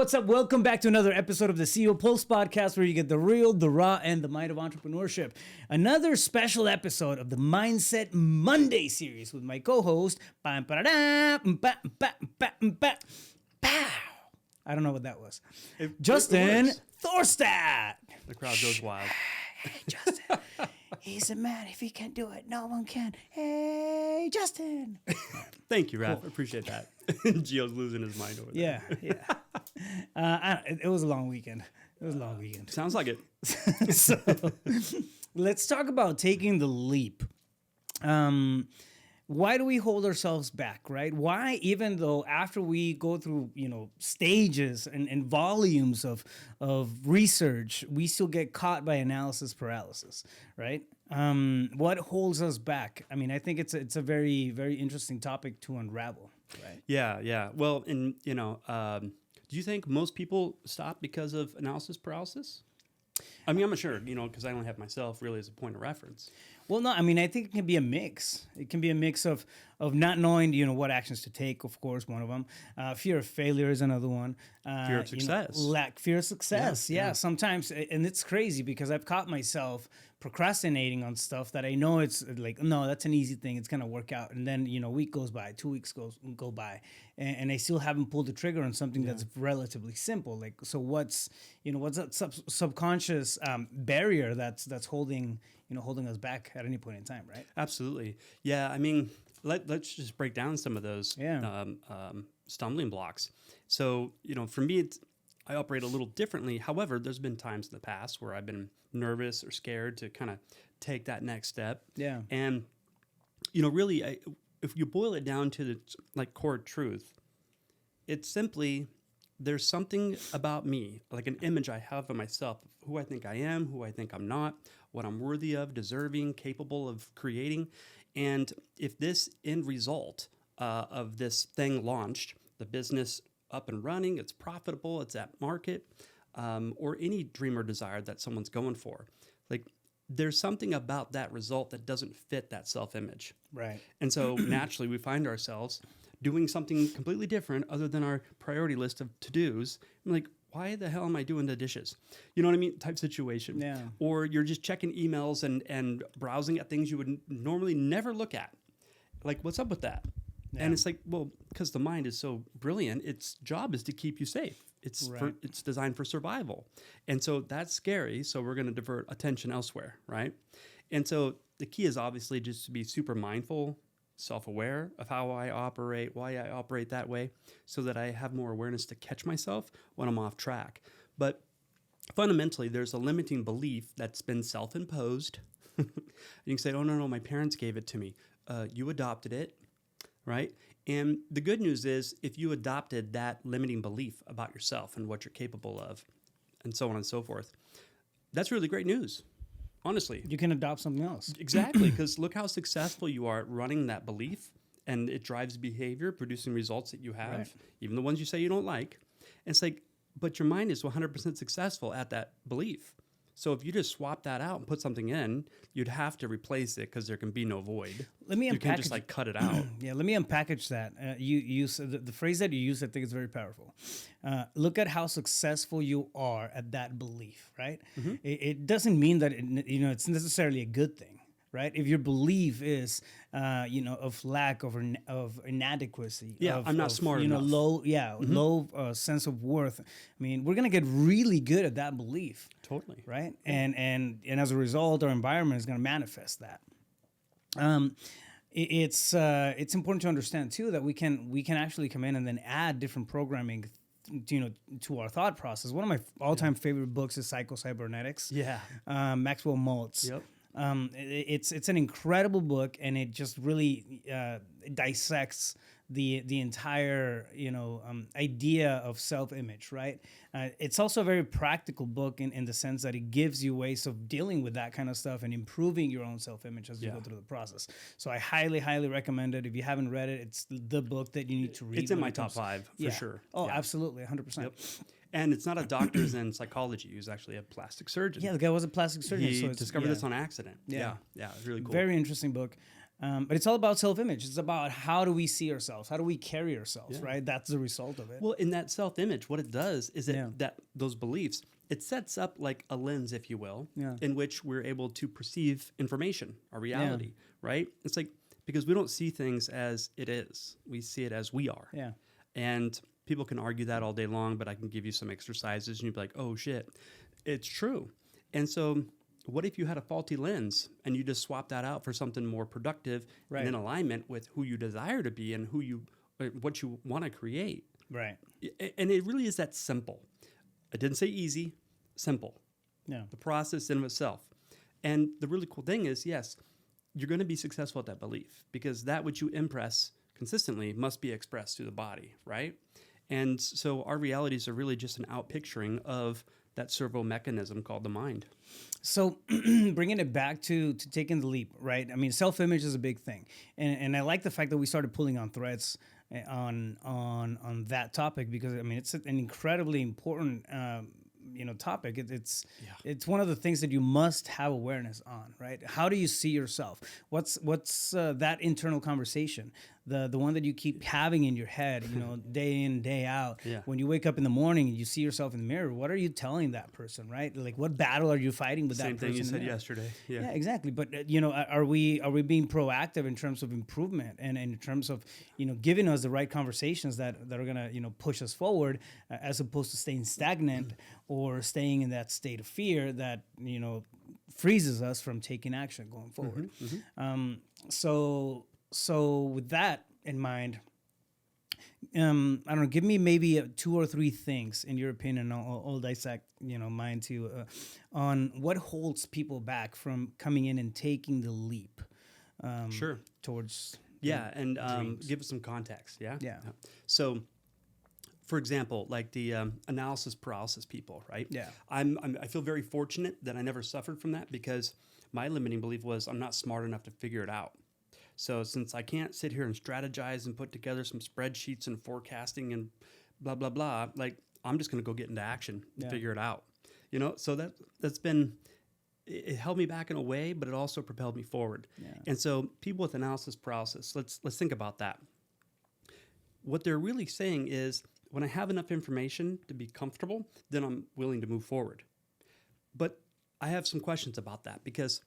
what's up? Welcome back to another episode of the CEO Pulse podcast, where you get the real, the raw, and the might of entrepreneurship. Another special episode of the Mindset Monday series with my co-host. I don't know what that was. Justin Thorstad. The crowd goes wild. Hey, Justin. He's a man. If he can do it, no one can. Hey, Justin. Thank you, Raph. Cool. Appreciate that. Gio's losing his mind over there. Yeah. It was a long weekend. Sounds like it. So let's talk about taking the leap. Why do we hold ourselves back, right? Why, even though after we go through, stages and volumes of research, we still get caught by analysis paralysis, right? What holds us back? I mean, I think it's a very, very interesting topic to unravel, right? Yeah. Well, do you think most people stop because of analysis paralysis? I mean, I'm not sure, because I only have myself really as a point of reference. Well, no, I mean, I think it can be a mix. It can be a mix of not knowing, what actions to take, of course, one of them. Fear of failure is another one. Fear of success. Fear of success, yeah. Sometimes, and it's crazy because I've caught myself procrastinating on stuff that I know it's like, no, that's an easy thing. It's going to work out. And then, a week goes by, 2 weeks go by, and I still haven't pulled the trigger on something that's relatively simple. Like, so what's that subconscious barrier that's holding us back at any point in time, right? Absolutely. Yeah, I mean, let's just break down some of those stumbling blocks. So, for me, I operate a little differently. However, there's been times in the past where I've been nervous or scared to kind of take that next step. Yeah. And, really, if you boil it down to the core truth, it's simply there's something about me, like an image I have of myself, who I think I am, who I think I'm not, what I'm worthy of, deserving, capable of creating. And if this end result of this thing launched, the business up and running, it's profitable, it's at market, or any dream or desire that someone's going for, there's something about that result that doesn't fit that self-image. Right. And so naturally we find ourselves doing something completely different other than our priority list of to-dos. I'm like, why the hell am I doing the dishes? You know what I mean? Type situation. Yeah. Or you're just checking emails and browsing at things you would normally never look at. Like, what's up with that? Yeah. And it's like, well, because the mind is so brilliant, its job is to keep you safe. It's designed for survival. And so that's scary. So we're going to divert attention elsewhere, right? And so the key is obviously just to be super mindful, self-aware of how I operate, why I operate that way, so that I have more awareness to catch myself when I'm off track. But fundamentally, there's a limiting belief that's been self-imposed. You can say, oh, no, my parents gave it to me. You adopted it, right? And the good news is if you adopted that limiting belief about yourself and what you're capable of, and so on and so forth, that's really great news. Honestly. You can adopt something else. Exactly, because look how successful you are at running that belief, and it drives behavior, producing results that you have, even the ones you say you don't like. And it's like, but your mind is 100% successful at that belief. So if you just swap that out and put something in, you'd have to replace it because there can be no void. You can just cut it out. Yeah, let me unpackage that. You the phrase that you use, I think is very powerful. Look at how successful you are at that belief, right? Mm-hmm. It doesn't mean that it's necessarily a good thing. Right, if your belief is, of lack of inadequacy, I'm not smart enough. Low sense of worth. I mean, we're gonna get really good at that belief. Totally. Right, and as a result, our environment is gonna manifest that. It's important to understand too that we can actually come in and then add different programming to our thought process. One of my all-time favorite books is Psycho-Cybernetics. Yeah. Maxwell Maltz. Yep. It's an incredible book, and it just really dissects the entire idea of self-image, right? It's also a very practical book in the sense that it gives you ways of dealing with that kind of stuff and improving your own self-image as you go through the process. So I highly, highly recommend it. If you haven't read it, it's the book that you need to read. It's in my top 5 for sure. Oh, absolutely, 100%. Yep. And it's not a doctor's in psychology. He was actually a plastic surgeon. Yeah, the guy was a plastic surgeon. He discovered this on accident. Yeah, it's really cool. Very interesting book. But it's all about self-image. It's about how do we see ourselves? How do we carry ourselves, right? That's the result of it. Well, in that self-image, what it does is Yeah. that those beliefs, it sets up like a lens, if you will, Yeah. in which we're able to perceive information, our reality, right? It's like, because we don't see things as it is. We see it as we are. Yeah. And people can argue that all day long, but I can give you some exercises and you'd be like, oh shit, it's true. And so what if you had a faulty lens and you just swap that out for something more productive Right. and in alignment with who you desire to be and what you want to create? Right. And it really is that simple. I didn't say easy, simple. Yeah. The process in of itself. And the really cool thing is, yes, you're going to be successful at that belief because that which you impress consistently must be expressed through the body, right? And so our realities are really just an outpicturing of that servo mechanism called the mind. So bringing it back to taking the leap, right? I mean, self-image is a big thing. And I like the fact that we started pulling on threads on that topic because, I mean, it's an incredibly important topic. It's one of the things that you must have awareness on, right? How do you see yourself? What's that internal conversation, the one that you keep having in your head, day in, day out. Yeah. When you wake up in the morning and you see yourself in the mirror, what are you telling that person, right? Like, what battle are you fighting with Same that person? thing you said there? yesterday. Yeah, exactly. But are we being proactive in terms of improvement and in terms of giving us the right conversations that are gonna push us forward, as opposed to staying stagnant or staying in that state of fear that freezes us from taking action going forward. So with that in mind, I don't know, give me maybe 2 or 3 things in your opinion. I'll dissect, mine too, on what holds people back from coming in and taking the leap. Sure. Towards And dreams. give us some context. Yeah. Yeah. So, for example, like the analysis paralysis people, right? Yeah. I feel very fortunate that I never suffered from that because my limiting belief was I'm not smart enough to figure it out. So since I can't sit here and strategize and put together some spreadsheets and forecasting and blah, blah, blah, like I'm just going to go get into action and figure it out. So that's been, it held me back in a way, but it also propelled me forward. Yeah. And so people with analysis paralysis, let's think about that. What they're really saying is when I have enough information to be comfortable, then I'm willing to move forward. But I have some questions about that because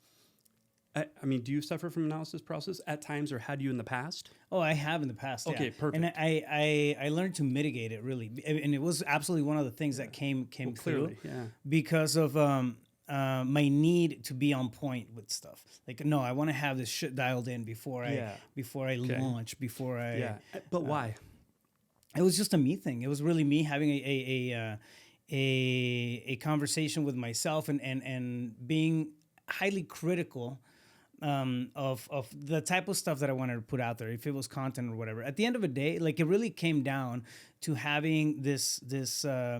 I mean, do you suffer from analysis paralysis at times, or had you in the past? Oh, I have in the past. Okay, yeah. perfect. And I learned to mitigate it really, and it was absolutely one of the things that came Well, through clearly, yeah. because of my need to be on point with stuff. Like, no, I want to have this shit dialed in before I launch, before I. Yeah, but why? It was just a me thing. It was really me having a conversation with myself and being highly critical of the type of stuff that I wanted to put out there, if it was content or whatever. At the end of the day, like it really came down to having this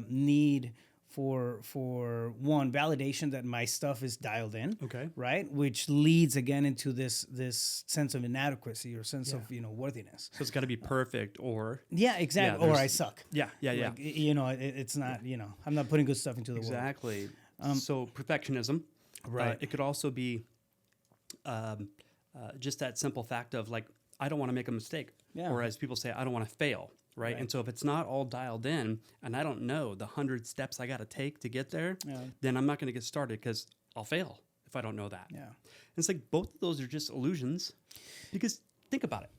need for one, validation that my stuff is dialed in. Okay. Right, which leads again into this sense of inadequacy or sense of worthiness. So it's got to be perfect, or Yeah, exactly. Yeah, or I suck. yeah. Like, it's not. I'm not putting good stuff into the world. Exactly. So perfectionism. Right. It could also be just that simple fact of like, I don't want to make a mistake. Yeah. Or as people say, I don't want to fail. Right? And so if it's not all dialed in and I don't know the 100 steps I got to take to get there, then I'm not going to get started because I'll fail if I don't know that. Yeah. And it's like both of those are just illusions because think about it.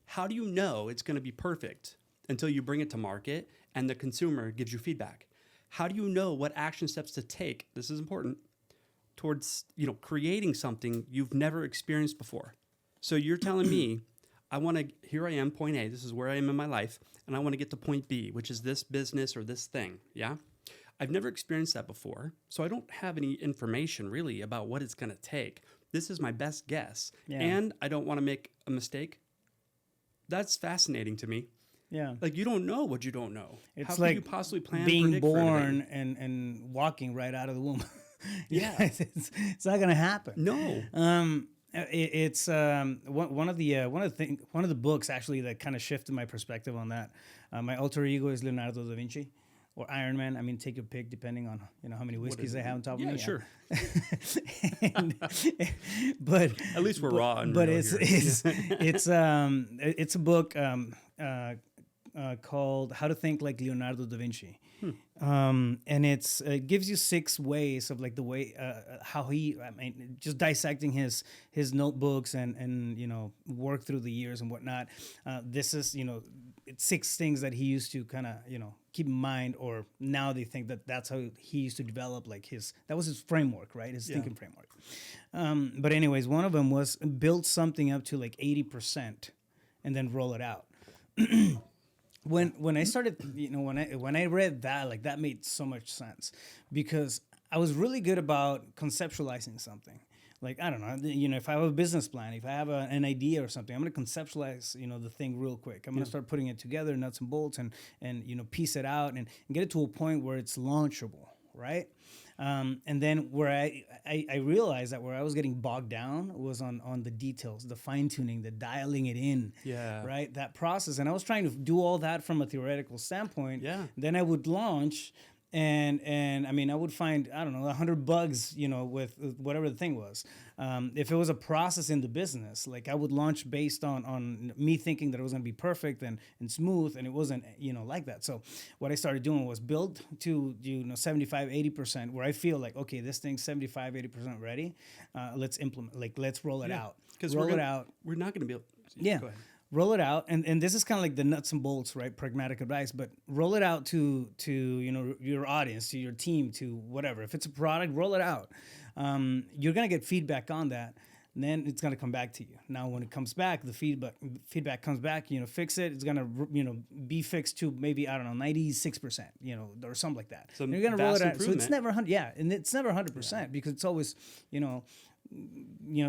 How do you know it's going to be perfect until you bring it to market and the consumer gives you feedback? How do you know what action steps to take? This is important towards, creating something you've never experienced before. So you're telling me, here I am, point A, this is where I am in my life, and I want to get to point B, which is this business or this thing, yeah? I've never experienced that before, so I don't have any information really about what it's going to take. This is my best guess, and I don't want to make a mistake. That's fascinating to me. Yeah. Like, you don't know what you don't know. It's How like can you possibly plan being predict for born anything? and walking right out of the womb. Yeah. it's not gonna happen. No. It's one of the books actually that kind of shifted my perspective on that. My alter ego is Leonardo da Vinci. or Ironman. I mean, take your pick depending on how many whiskeys I have on top of me. Yeah, sure. And, but At least we're raw and but real it's here. it's a book called How to Think Like Leonardo da Vinci. And it gives you 6 ways of like the way how he, I mean, just dissecting his notebooks and work through the years and whatnot. This is it's 6 things that he used to kind of keep in mind, or now they think that that's how he used to develop like that was his framework, right? His thinking framework. But anyways, one of them was build something up to like 80% and then roll it out. When I started, when I read that, like that made so much sense, because I was really good about conceptualizing something. Like, I don't know, if I have a business plan, if I have an idea or something, I'm going to conceptualize, the thing real quick. I'm going to start putting it together, nuts and bolts, and piece it out and get it to a point where it's launchable, right? And then where I realized that where I was getting bogged down was on the details, the fine tuning, the dialing it in, right? That process. And I was trying to do all that from a theoretical standpoint. Yeah. Then I would launch and I mean, I would find, I don't know, 100 bugs, with whatever the thing was. If it was a process in the business, like I would launch based on me thinking that it was going to be perfect and smooth, and it wasn't, like that. So what I started doing was build to, 75, 80%, where I feel like, okay, this thing's 75, 80% ready. Let's implement, like, let's roll it out. Because roll it out. We're not going to be able to. Yeah. Go ahead. Roll it out, and this is kind of like the nuts and bolts, right? Pragmatic advice, but roll it out to your audience, to your team, to whatever. If it's a product, roll it out. You're gonna get feedback on that, and then it's gonna come back to you. Now, when it comes back, the feedback comes back. Fix it. It's gonna be fixed to maybe, I don't know, 96%, or something like that. So and you're gonna roll it out. So it's improvement. never 100. Yeah, and it's never 100% because it's always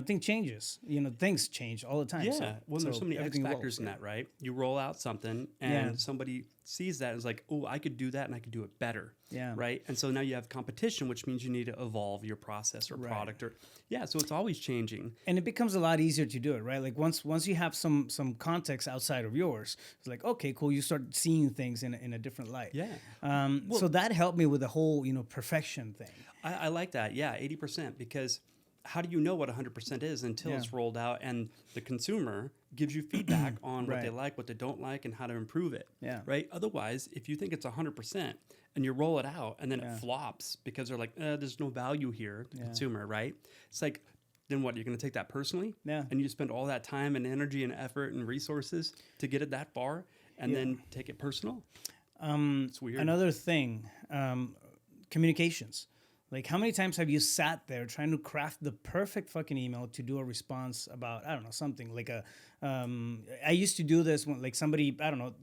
thing changes. Things change all the time. Yeah. There's so many X everything factors in that, right? You roll out something and somebody sees that and is like, oh, I could do that and I could do it better. Yeah. Right. And so now you have competition, which means you need to evolve your process or product so it's always changing. And it becomes a lot easier to do it, right? Like once you have some context outside of yours, it's like, okay, cool. You start seeing things in a different light. Yeah. So that helped me with the whole, perfection thing. I like that. Yeah. 80%, because how do you know what 100% is until it's rolled out and the consumer gives you feedback on what they like, what they don't like, and how to improve it? Yeah. Right. Otherwise, if you think it's 100% and you roll it out and then it flops because they're like, there's no value here, the consumer, right? It's like, then what? You're going to take that personally? Yeah. And you spend all that time and energy and effort and resources to get it that far and then take it personal? It's weird. Another thing, communications. Like, how many times have you sat there trying to craft the perfect fucking email to do a response about, I don't know, something like I used to do this when, like, somebody, I don't know,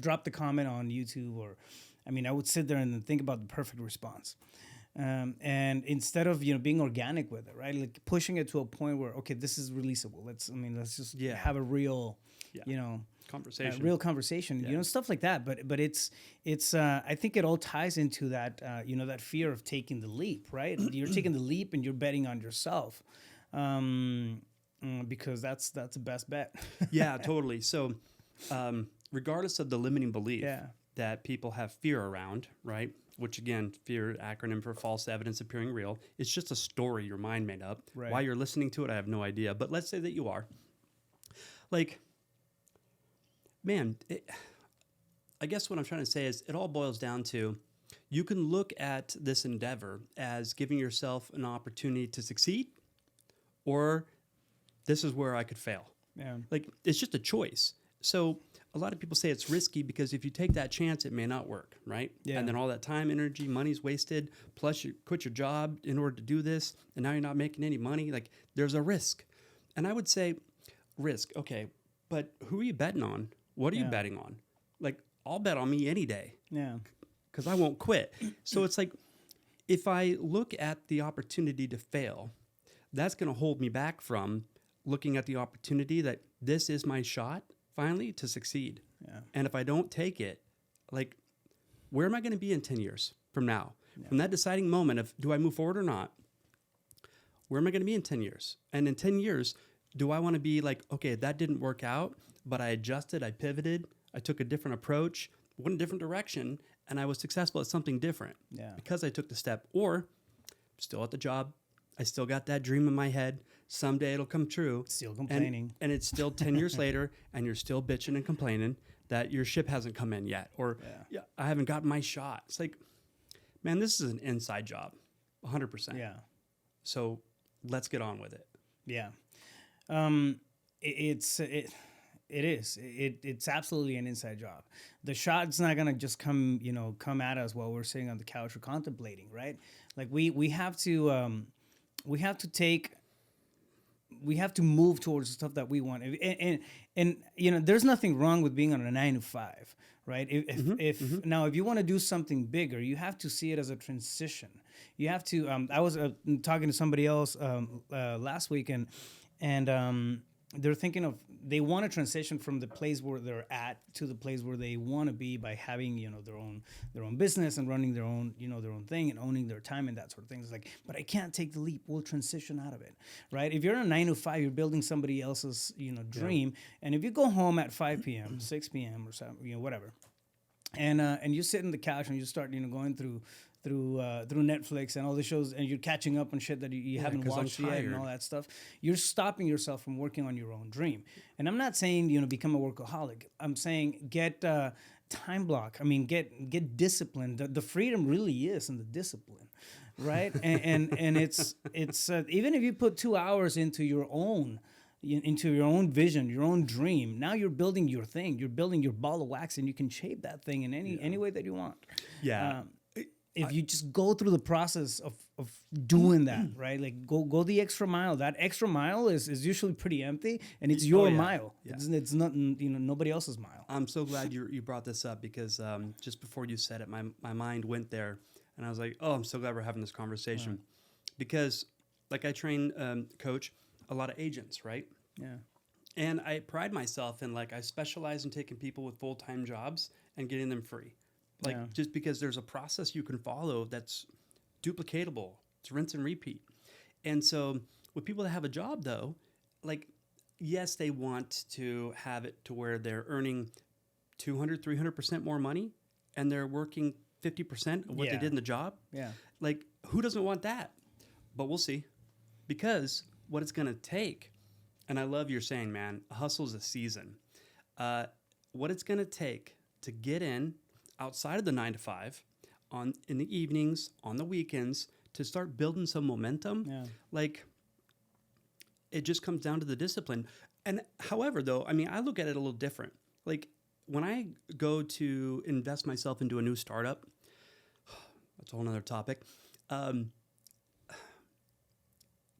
dropped the comment on YouTube, or, I mean, I would sit there and think about the perfect response. And instead of, being organic with it, right? Like pushing it to a point where, okay, this is releasable. Let's just have a real, conversation. Real conversation, stuff like that. But it's I think it all ties into that, that fear of taking the leap, right? You're taking the leap and you're betting on yourself, because that's the best bet. Yeah, totally. So, regardless of the limiting belief that people have fear around, right? Which again, fear, acronym for false evidence appearing real. It's just a story your mind made up. Right. Why you're listening to it, I have no idea. But let's say that you are. Like, man, I guess what I'm trying to say is it all boils down to, you can look at this endeavor as giving yourself an opportunity to succeed, or this is where I could fail. Yeah. Like, it's just a choice. So a lot of people say it's risky because if you take that chance, it may not work, right? Yeah. And then all that time, energy, money's wasted. Plus, you quit your job in order to do this, and now you're not making any money. Like, there's a risk. And I would say, risk, okay, but who are you betting on? What are you betting on? Like, I'll bet on me any day. Yeah. Because I won't quit. So it's like, if I look at the opportunity to fail, that's going to hold me back from looking at the opportunity that this is my shot, finally, to succeed. Yeah. And if I don't take it, like, where am I going to be in 10 years from now? Yeah. From that deciding moment of, do I move forward or not? Where am I going to be in 10 years? And in 10 years, do I want to be like, okay, that didn't work out, but I adjusted, I pivoted, I took a different approach, went a different direction, and I was successful at something different because I took the step. Or still at the job, I still got that dream in my head. Someday it'll come true. Still complaining. And it's still 10 years later, and you're still bitching and complaining that your ship hasn't come in yet, or I haven't gotten my shot. It's like, man, this is an inside job, 100%. Yeah. So let's get on with it. Yeah. It's absolutely an inside job. The shot's not gonna just come at us while we're sitting on the couch or contemplating, right? Like we have to move towards the stuff that we want, and there's nothing wrong with being on a 9 to 5, right? If now if you want to do something bigger, you have to see it as a transition. You have to. I was talking to somebody else last week, and they're thinking they want to transition from the place where they're at to the place where they want to be by having their own business and running their own thing and owning their time and that sort of thing. It's like, but I can't take the leap. We'll transition out of it, right? If you're in a 9 to 5, you're building somebody else's dream, and if you go home at 5 p.m., 6 p.m. or something, whatever, and you sit on the couch and you start going through Netflix and all the shows, and you're catching up on shit that you haven't watched yet and all that stuff, you're stopping yourself from working on your own dream. And I'm not saying become a workaholic. I'm saying get time block. I mean, get discipline. The freedom really is in the discipline, right? and it's even if you put 2 hours into your own vision, your own dream, now you're building your thing. You're building your ball of wax, and you can shape that thing in any way that you want. Yeah. If you just go through the process of doing that, right? Like go the extra mile. That extra mile is usually pretty empty, and it's your mile. Yeah. It's not nobody else's mile. I'm so glad you brought this up, because just before you said it, my mind went there, and I was like, oh, I'm so glad we're having this conversation, because like I train coach a lot of agents, right? Yeah. And I pride myself in, like, I specialize in taking people with full-time jobs and getting them free. Like, just because there's a process you can follow that's duplicatable. It's rinse and repeat. And so with people that have a job, though, like, yes, they want to have it to where they're earning 200, 300% more money, and they're working 50% of what they did in the job. Yeah. Like, who doesn't want that? But we'll see. Because what it's going to take, and I love your saying, man, a hustle is a season. What it's going to take to get in outside of the 9 to 5, in the evenings, on the weekends, to start building some momentum. Yeah. Like, it just comes down to the discipline. And however, though, I mean, I look at it a little different. Like, when I go to invest myself into a new startup, that's a whole nother topic.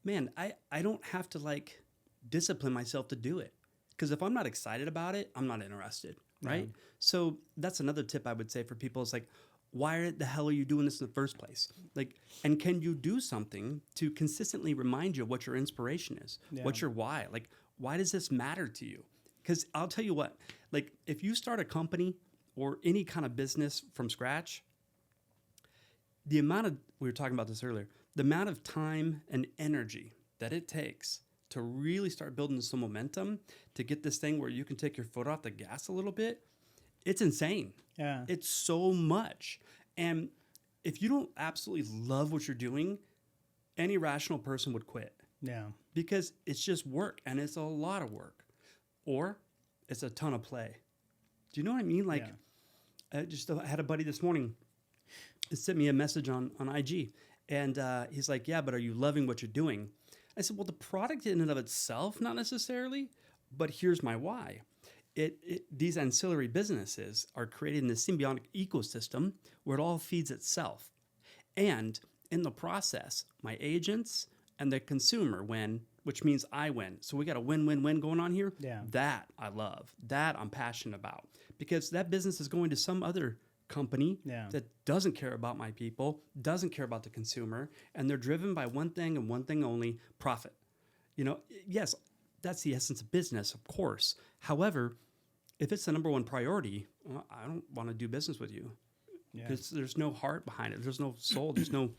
Man, I don't have to, like, discipline myself to do it. Because if I'm not excited about it, I'm not interested. Right? Yeah. So that's another tip I would say for people. Is like, why the hell are you doing this in the first place? Like, and can you do something to consistently remind you what your inspiration is? Yeah. What's your why? Like, why does this matter to you? Because I'll tell you what, like, if you start a company or any kind of business from scratch, we were talking about this earlier, the amount of time and energy that it takes to really start building some momentum, to get this thing where you can take your foot off the gas a little bit, it's insane. Yeah. It's so much. And if you don't absolutely love what you're doing, any rational person would quit. Yeah. Because it's just work, and it's a lot of work. Or it's a ton of play. Do you know what I mean? Like, I had a buddy this morning that sent me a message on IG, and he's like, yeah, but are you loving what you're doing? I said, well, the product in and of itself, not necessarily, but here's my why. These ancillary businesses are creating this symbiotic ecosystem where it all feeds itself. And in the process, my agents and the consumer win, which means I win. So we got a win-win-win going on here. Yeah. That I love. That I'm passionate about. Because that business is going to some other company that doesn't care about my people, doesn't care about the consumer, and they're driven by one thing and one thing only: profit. Yes, that's the essence of business, of course. However, if it's the number one priority, I don't want to do business with you, because there's no heart behind it. There's no soul. There's no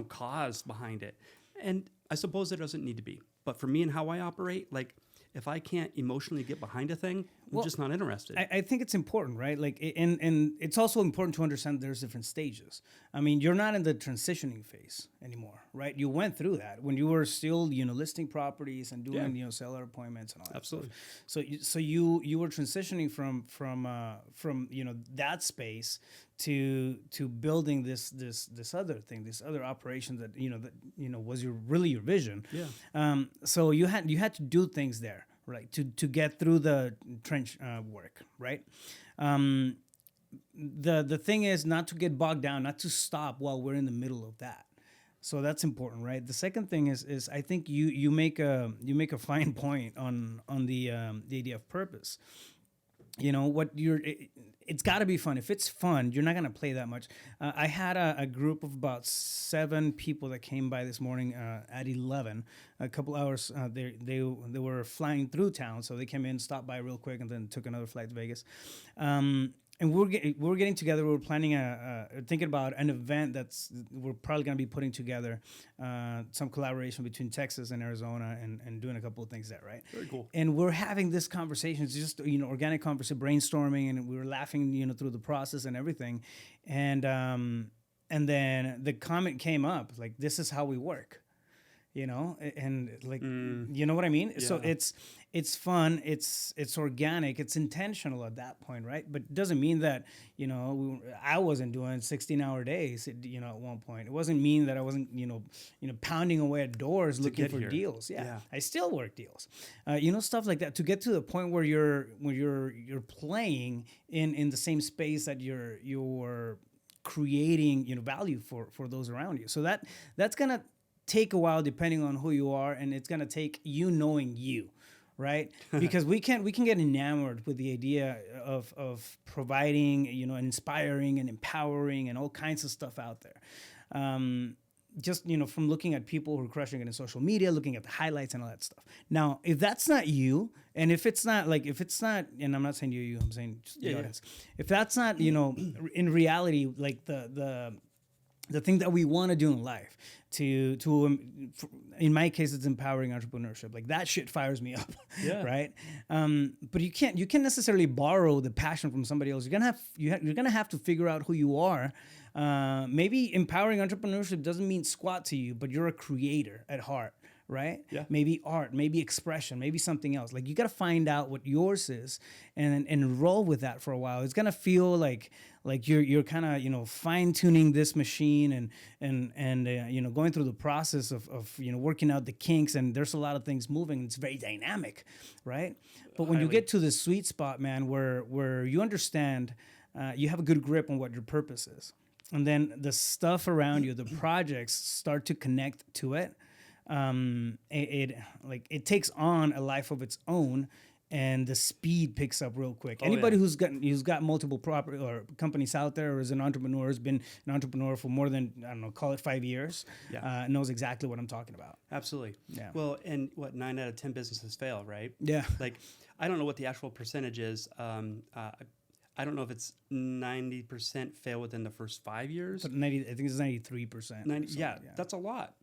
cause behind it. And I suppose there doesn't need to be. But for me and how I operate, like, if I can't emotionally get behind a thing, I'm just not interested. I think it's important, right? Like, and it's also important to understand there's different stages. I mean, you're not in the transitioning phase anymore, right? You went through that when you were still, listing properties and doing, seller appointments and all that. Absolutely. Stuff. So you were transitioning from that space to building this other thing, this other operation that was really your vision. Yeah. So you had to do things there, right, to get through the trench work, right? The thing is not to get bogged down, not to stop while we're in the middle of that. So that's important, right? The second thing is I think you make a fine point on the idea of purpose. It's got to be fun. If it's fun, you're not going to play that much. I had a group of about 7 people that came by this morning at 11. A couple hours, they were flying through town, so they came in, stopped by real quick, and then took another flight to Vegas. And we're getting together. We're planning thinking about an event we're probably going to be putting together, some collaboration between Texas and Arizona, and doing a couple of things there, right? Very cool. And we're having this conversation. It's just organic conversation, brainstorming, and we were laughing through the process and everything, and then the comment came up like, "This is how we work." And like, you know what I mean? Yeah. So it's fun, it's organic, it's intentional at that point, right? But it doesn't mean that, I wasn't doing 16-hour days, at one point. It wasn't mean that I wasn't, pounding away at doors looking for deals. Yeah. I still work deals. Stuff like that to get to the point where you're playing in the same space that you're creating, value for those around you. So that's going to take a while depending on who you are, and it's going to take you knowing you, right? Because we can get enamored with the idea of providing, and inspiring and empowering and all kinds of stuff out there. Just from looking at people who are crushing it in social media, looking at the highlights and all that stuff. Now, if that's not you, and if it's not, and I'm not saying you, I'm saying just the audience. If that's not, in reality, like the thing that we want to do in life, in my case, it's empowering entrepreneurship. Like that shit fires me up, right? But you can't necessarily borrow the passion from somebody else. You're gonna have to figure out who you are. Maybe empowering entrepreneurship doesn't mean squat to you, but you're a creator at heart, right? Yeah. Maybe art, maybe expression, maybe something else. Like you got to find out what yours is and roll with that for a while. It's gonna feel like you're kind of fine tuning this machine and going through the process of working out the kinks, and there's a lot of things moving. It's very dynamic, right? But when you get to the sweet spot, man, where you understand, you have a good grip on what your purpose is, and then the stuff around you, the projects start to connect to it. It takes on a life of its own, and the speed picks up real quick. Anybody who's got multiple property or companies out there, or is an entrepreneur, has been an entrepreneur for more than, I don't know, call it 5 years, knows exactly what I'm talking about. Absolutely. Yeah. Well, and 9 out of 10 businesses fail, right? Yeah. Like, I don't know what the actual percentage is. I don't know if it's 90% fail within the first 5 years. But I think it's 93%. Yeah, that's a lot.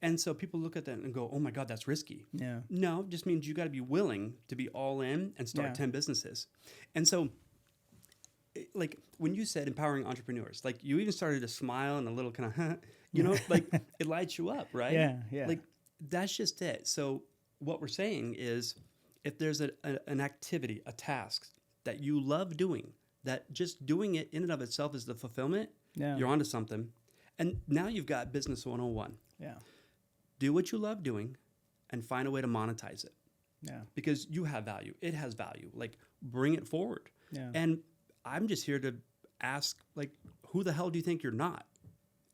And so people look at that and go, "Oh my God, that's risky." Yeah. No, it just means you got to be willing to be all in and start 10 businesses. And so, like when you said empowering entrepreneurs, like you even started to smile and a little kind of, like it lights you up, right? Yeah. Like that's just it. So what we're saying is, if there's an activity, a task that you love doing, that just doing it in and of itself is the fulfillment, you're onto something. And now you've got business 101. Yeah. Do what you love doing and find a way to monetize it. Yeah. Because you have value. It has value. Like, bring it forward. Yeah. And I'm just here to ask, like, who the hell do you think you're not?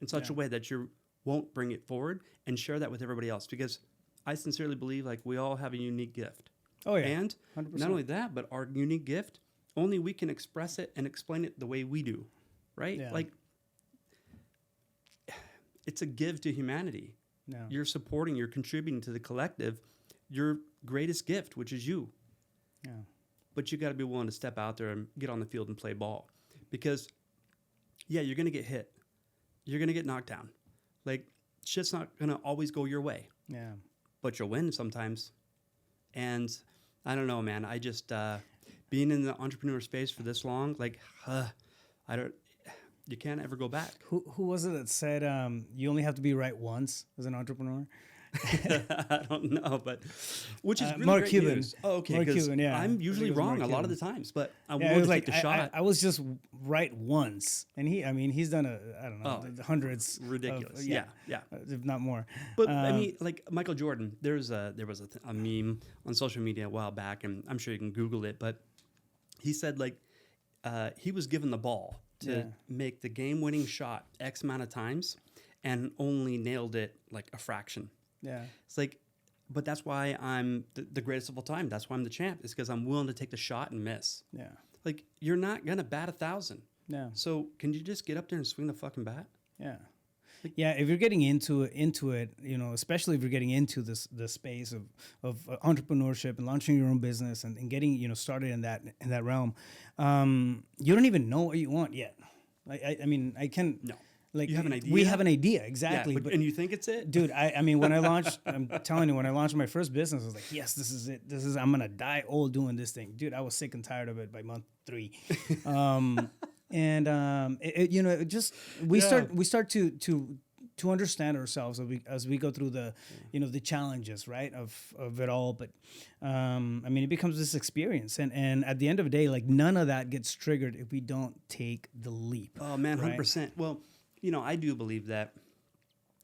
In such a way that you won't bring it forward and share that with everybody else. Because I sincerely believe, like, we all have a unique gift. Oh, yeah. And 100%. not only that, but our unique gift, only we can express it and explain it the way we do. Right? Yeah. Like, it's a give to humanity. Yeah. You're supporting, you're contributing to the collective, your greatest gift, which is you. Yeah. But you got to be willing to step out there and get on the field and play ball. Because, you're going to get hit. You're going to get knocked down. Like, shit's not going to always go your way. Yeah. But you'll win sometimes. And I don't know, man. I just, being in the entrepreneur space for this long, like, you can't ever go back. Who was it that said you only have to be right once as an entrepreneur? I don't know, but which is really Mark great Cuban. news. Oh, okay, Mark because Cuban, yeah. I'm usually wrong a lot of the Cuban. times, but I'm Yeah, it willing was to like take the shot. I was just right once, and he's done I don't know, hundreds, Ridiculous. of, Yeah, if not more. But I mean, like Michael Jordan, there was a meme on social media a while back, and I'm sure you can Google it, but he said like he was given the ball to make the game-winning shot X amount of times, and only nailed it like a fraction. Yeah, it's like, but that's why I'm the greatest of all time. That's why I'm the champ. Is because I'm willing to take the shot and miss. Yeah, like you're not gonna bat 1,000. Yeah. So can you just get up there and swing the fucking bat? Yeah. Yeah, if you're getting into it, especially if you're getting into the space of entrepreneurship and launching your own business and getting started in that realm, you don't even know what you want yet. I mean, I can no. Like you have an idea. We have an idea exactly, yeah, but, and you think it's it, dude. I mean, when I launched, I'm telling you, when I launched my first business, I was like, yes, this is it. I'm gonna die old doing this thing, dude. I was sick and tired of it by month 3. We start to understand ourselves as we go through the challenges, right, of it all. But I mean, it becomes this experience, and at the end of the day, like none of that gets triggered if we don't take the leap. Oh man, 100%. Right? Well, I do believe that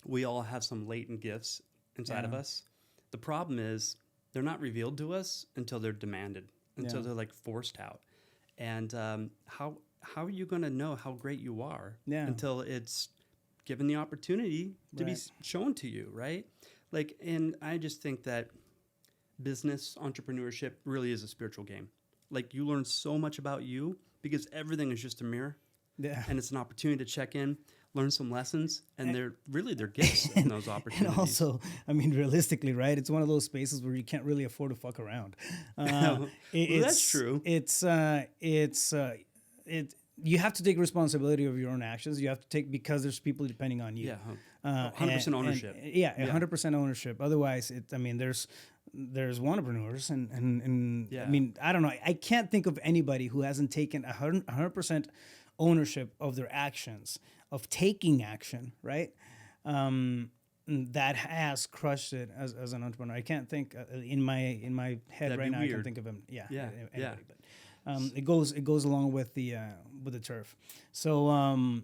we all have some latent gifts inside of us. The problem is they're not revealed to us until they're demanded, until they're like forced out. And how are you going to know how great you are until it's given the opportunity to be shown to you, right? Like, and I just think that business entrepreneurship really is a spiritual game. Like, you learn so much about you because everything is just a mirror. Yeah. And it's an opportunity to check in, learn some lessons, and they're gifts in those opportunities. And also, I mean, realistically, right? It's one of those spaces where you can't really afford to fuck around. That's true. You have to take responsibility of your own actions. You have to take, because there's people depending on you. Yeah, 100% ownership. 100% ownership. Otherwise, there's entrepreneurs and I mean, I don't know. I can't think of anybody who hasn't taken 100% ownership of their actions, of taking action, right? That has crushed it as an entrepreneur. I can't think in my head right now. Weird. I can think of him. Anybody, but it goes along with the turf. So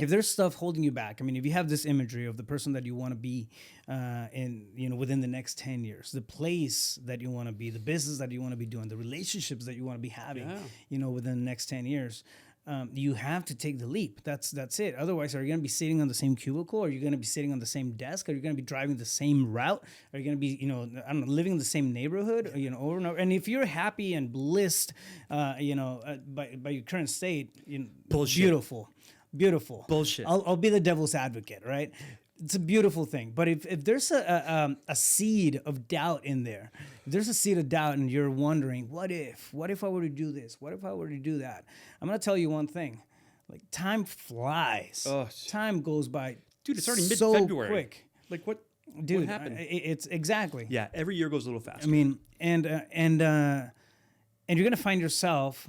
if there's stuff holding you back, I mean, if you have this imagery of the person that you want to be within the next 10 years, the place that you want to be, the business that you want to be doing, the relationships that you want to be having, within the next 10 years, you have to take the leap. That's it. Otherwise, are you going to be sitting on the same cubicle? Are you going to be sitting on the same desk? Are you going to be driving the same route? Are you going to be, living in the same neighborhood, over and over? And if you're happy and blissed, by your current state, bullshit. Beautiful. Bullshit. I'll be the devil's advocate, right? It's a beautiful thing. But if there's a seed of doubt in there, if there's a seed of doubt and you're wondering, what if I were to do this? What if I were to do that? I'm going to tell you one thing. Like, time flies. Oh. Time goes by. Dude, it's already mid-February. So quick. Like, what happened? It's exactly. Yeah, every year goes a little faster. I mean, and you're going to find yourself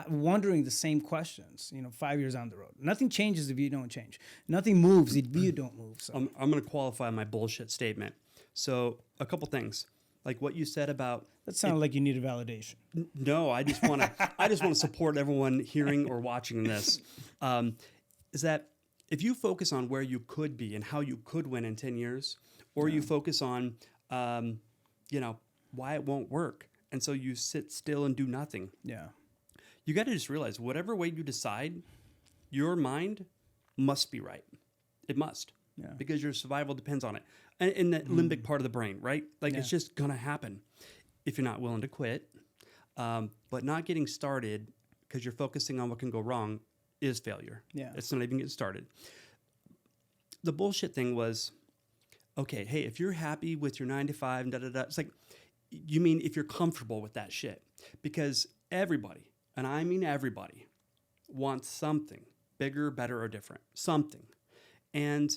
wondering the same questions, 5 years down the road. Nothing changes if you don't change. Nothing moves if you don't move. So I'm going to qualify my bullshit statement. So a couple things, like what you said about that sounded like you needed validation. No, I just want to support everyone hearing or watching this. Is that if you focus on where you could be and how you could win in 10 years, or you focus on, why it won't work, and so you sit still and do nothing. Yeah. You got to just realize whatever way you decide, your mind must be right. It must. Yeah. Because your survival depends on it. And in that limbic part of the brain, right? Like it's just going to happen if you're not willing to quit. But not getting started because you're focusing on what can go wrong is failure. Yeah. It's not even getting started. The bullshit thing was, okay, hey, if you're happy with your 9 to 5 and da-da-da, it's like, you mean if you're comfortable with that shit? Because everybody, and I mean everybody, wants something bigger, better, or different. Something. And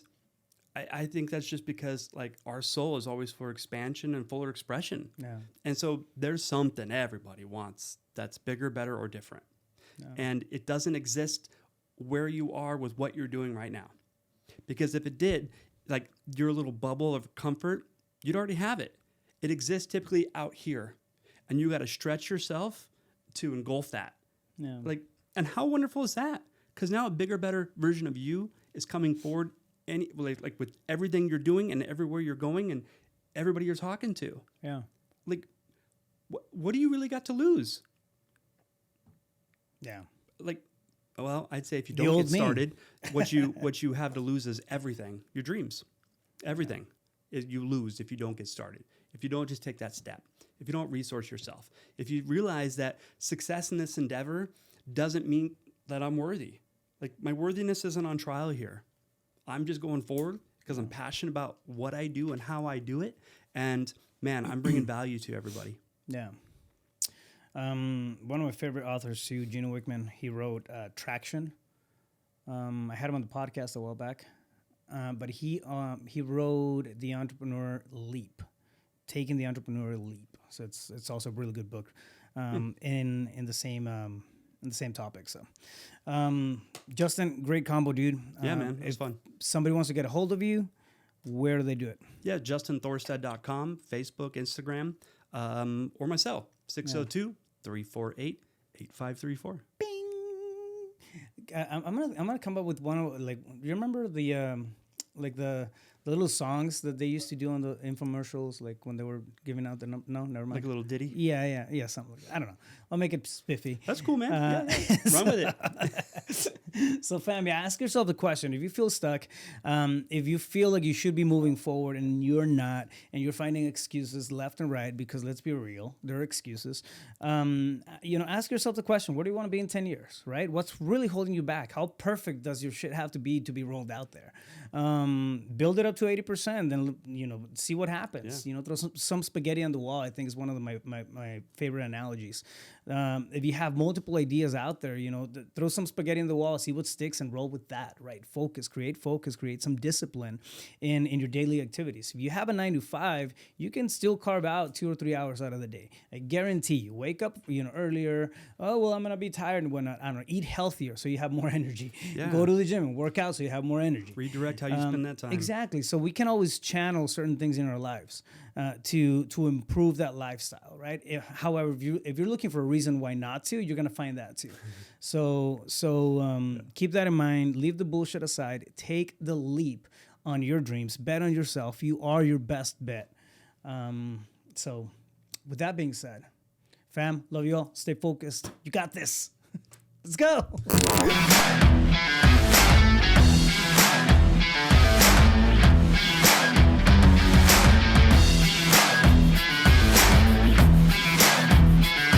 I think that's just because like our soul is always for expansion and fuller expression. Yeah. And so there's something everybody wants that's bigger, better, or different. Yeah. And it doesn't exist where you are with what you're doing right now. Because if it did, like your little bubble of comfort, you'd already have it. It exists typically out here. And you got to stretch yourself to engulf that. Yeah. Like, and how wonderful is that? Because now a bigger, better version of you is coming forward like with everything you're doing and everywhere you're going and everybody you're talking to. Yeah. Like, what do you really got to lose? Yeah. Like, well, I'd say if you don't get started, what you have to lose is everything. Your dreams, everything. You lose if you don't get started. If you don't just take that step. If you don't resource yourself. If you realize that success in this endeavor doesn't mean that I'm worthy. Like my worthiness isn't on trial here. I'm just going forward because I'm passionate about what I do and how I do it. And man, I'm bringing value to everybody. Yeah. One of my favorite authors too, Gino Wickman, he wrote Traction. I had him on the podcast a while back, but he wrote The Entrepreneur Leap, Taking the Entrepreneur Leap. So it's also a really good book in the same topic. So, Justin, great combo, dude. Yeah, man, it was fun. Somebody wants to get a hold of you, where do they do it? Yeah, JustinThorstad.com, Facebook, Instagram, or my cell, 602-348-8534. Bing. I'm gonna come up with one of, like, you remember the little songs that they used to do on the infomercials, like when they were giving out the no, never mind. Like a little ditty? Yeah, something like that. I don't know. I'll make it spiffy. That's cool, man. Yeah. Run with it. So, fam, ask yourself the question. If you feel stuck, if you feel like you should be moving forward and you're not, and you're finding excuses left and right, because let's be real, there are excuses. Ask yourself the question, where do you want to be in 10 years, right? What's really holding you back? How perfect does your shit have to be rolled out there? Build it up to 80%, then, see what happens. Yeah. Throw some spaghetti on the wall, I think is one of my favorite analogies. If you have multiple ideas out there, throw some spaghetti on the wall, see what sticks and roll with that, right? Create some discipline in your daily activities. If you have a 9 to 5, you can still carve out 2 or 3 hours out of the day. I guarantee you, wake up, earlier. Oh, well, I'm going to be tired and whatnot. I don't know. Eat healthier so you have more energy. Yeah. Go to the gym and work out so you have more energy. Redirect how you spend that time. Exactly. So we can always channel certain things in our lives to improve that lifestyle, right? However, if you're looking for a reason why not to, you're gonna find that too. So keep that in mind. Leave the bullshit aside. Take the leap on your dreams. Bet on yourself. You are your best bet. So, with that being said, fam, love you all. Stay focused. You got this. Let's go.